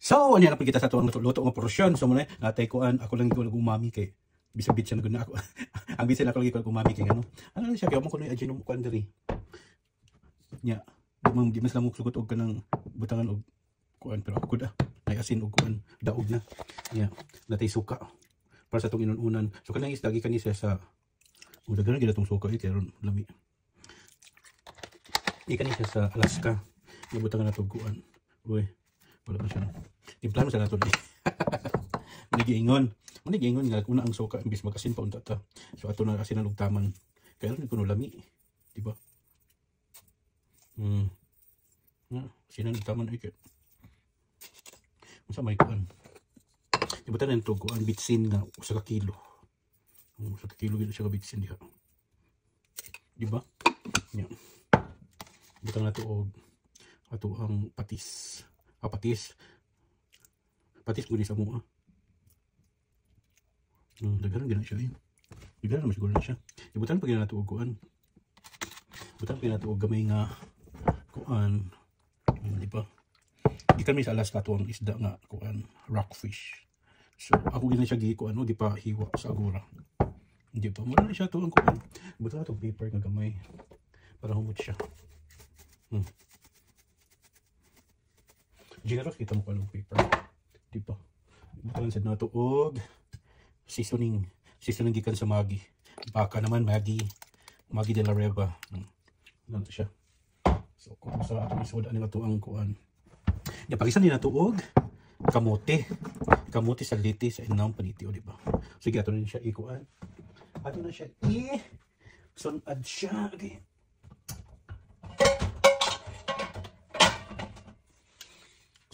So, ano na kita sa tuwang luto ng porosyon. So, muna, natay kuan, ako lang ikaw umami kay bisabit siya na ako. Ang bisan ako lang ikaw umami kay ano. Ano na siya, kaya mo ko na yung kuan diri. Nya, di mas lang mo sugot og kanang butangan og kuan, pero ako da. Ay asin og kuan, daog na. Nya, natay suka. Para sa itong inununan. So, kanang is lagi kanisa sa daghan gyud atong suka kay ron lami. Di kanisa sa Alaska. Butangan na to kuan. Uy, wala pa siya. Timplahan mo sa nato. Manigiingon nga una ang suka imbis magasin pa unta ta. So ato na asinan og taman. Kaya ron kuno lami, di ba? Asinan og taman ay kay. Unsa may kuan? Ibutan na ito kuan bitsin nga usa ka kilo. Usa ka kilo gyud siya ka bitsin diha. Di ba? Nya. Ibutan na to og ato ang patis. Patis mo din sa mga. Daghan gina siya eh. Daghan naman siguro na siya. Ibutan pa gina nato og kuan. Ibutan pa gina nato og gamay nga kuan. Di ba? Di kami sa Alaska to ang isda nga kuan, rockfish. So ako gina siya gikuan, di pa hiwa sa agura. Di ba? Mura na siya to ang kuan. Ibutan na to paper nga gamay para humot siya. Generous kita mo ko ng paper. Diba? Bukan sa nato og seasoning. Seasoning gikan sa Maggi. Baka naman Maggi de la Riva. Ano siya? So kung sa ato isod ani ato ang kuan. Ya pagisan din nato og kamote. Kamote sa liti sa inang panitio, di ba? Sige ato din siya ikuan. Ato na siya sunad siya. Okay.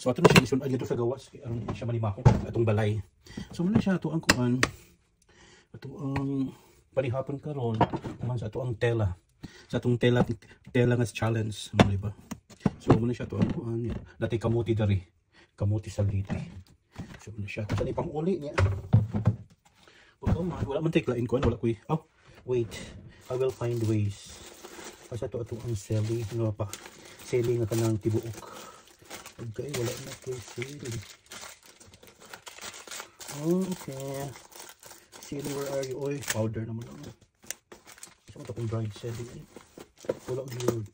So ato na siya isunod dito sa gawas kay aron siya manimako atong balay. So muna siya ato ang kuan. Ato ang panihapon karon man sa ato ang tela. Sa atong tela nga challenge, di ba? So muna siya ato ang kuan. Dati kamuti dari. Kamuti sa liti. So muna siya sa ipang uli niya. Wala man tay lain kuan, wala koy. Oh, wait. I will find ways. Kasi ato ang selling, ano pa? Selling nga kanang tibuok. Okay, wala na po sili. Okay. Sili, where are you? Oy, powder naman lang. Gusto mo ito kung dried sili. Wala yun.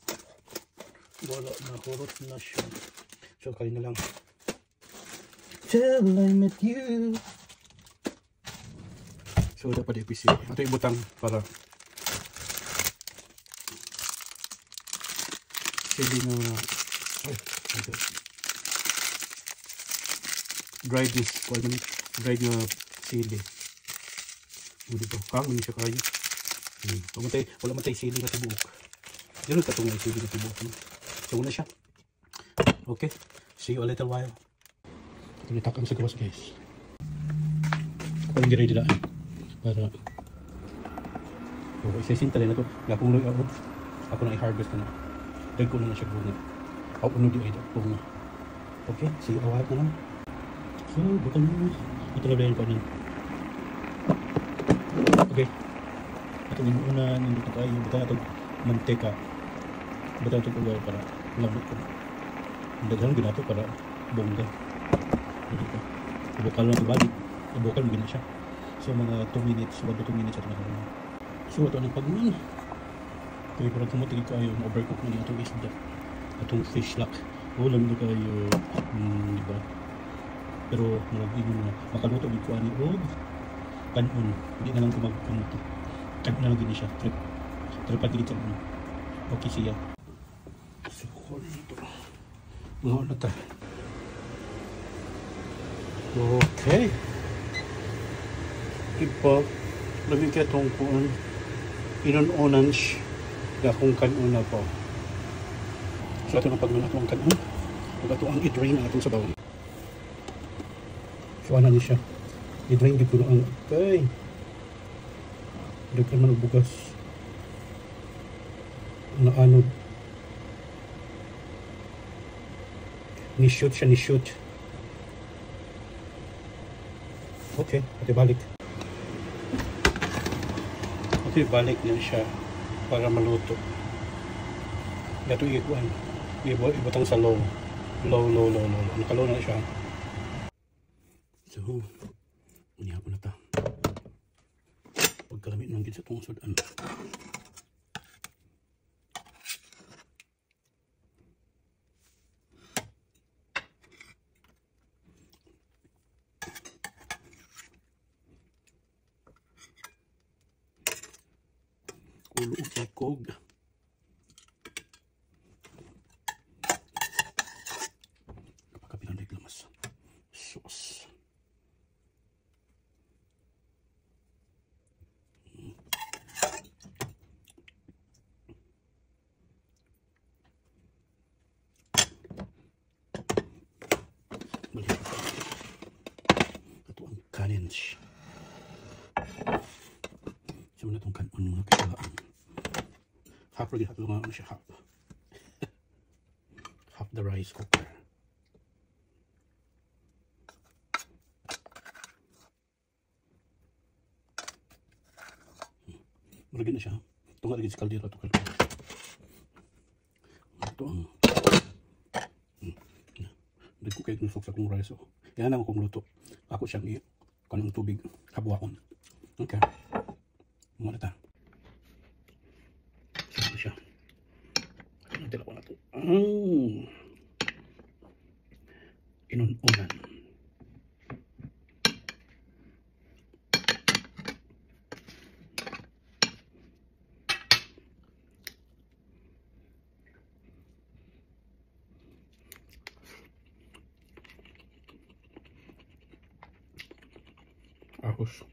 Wala na, kurot na siya. So, kain na lang. Till I met you. So, dapat ipisi. Ito ibutang para sili na okay. Dried this, dried na sili. Dito, kamo siya kayo. Wala man tayo sili na tibuok. Yun ang katong sili na tibuok. So, una siya. Okay, see you a little while. Ito nitakang sa gawas, guys. Ako lang ready na para isa-sinta rin ako. Napunoy ako na i-harvest na. Dahil ko na siya bunga. Ako puno di ay bunga. Okay, see you a while na lang. So, bukan mo. Ito na ba ko nun. Okay. Ito yung una, nandito tayo. Bukan natin manteka. Bukan natin ugaw para labot ko. Daghan ginato para bongga. Dito. Ibukal lang ibalik. Ibukal mo gina siya. So, mga 2 minutes. Bago 2 minutes at nakaroon. So, ito ang pagman. Kaya parang tumutigil kayo. Overcook na din itong isda. Itong fish lock. Ulam na kayo. Diba? Pero makaluto din ko ani og kanon. Hindi na lang ko magkamuto. Kanon na lang din siya. Tripat dito. Okay siya. So, dito. Mga na ta. Okay. Ipa, labing kaya itong kuan. Inon-onange. Dakong kanon na po. So, ito na pagmana itong kanon. Ito ang i-drain na itong sabaw. So, ano niya siya? I-drain dito na ang okay. Dito naman ang bugas. Naanod. Ni-shoot siya, ni-shoot. Okay, pati balik. Okay, balik niya siya para maluto. Ito ikuan. Ibutang sa low. Low. Nakalow na siya. So, unihapon na ta. Pagkalamit nang gid sa tungod sudan. Ulo ikog. Kapakapilan na iglamas. Sauce. Balik ito ang kanin. Siya mo na itong kanon mga kailangan. Half lagi hatulungan ano siya, half. Half the rice cooker. Malagyan na siya. Ito nga lagi sa kaldero. Ito ang hindi ko kayo nusok sa kong rice. Yan ang kong luto. Ako siyang kanong tubig kabuhaon. Okay. Muna ta. Saan siya? Natila ko na ito. Inununan. Ahos.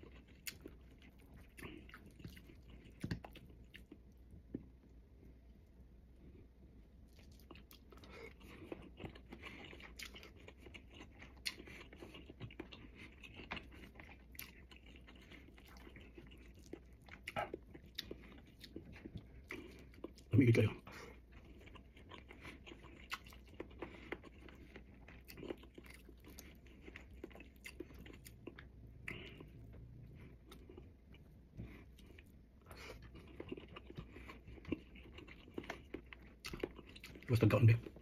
Lamig kayo. Basta kaon din.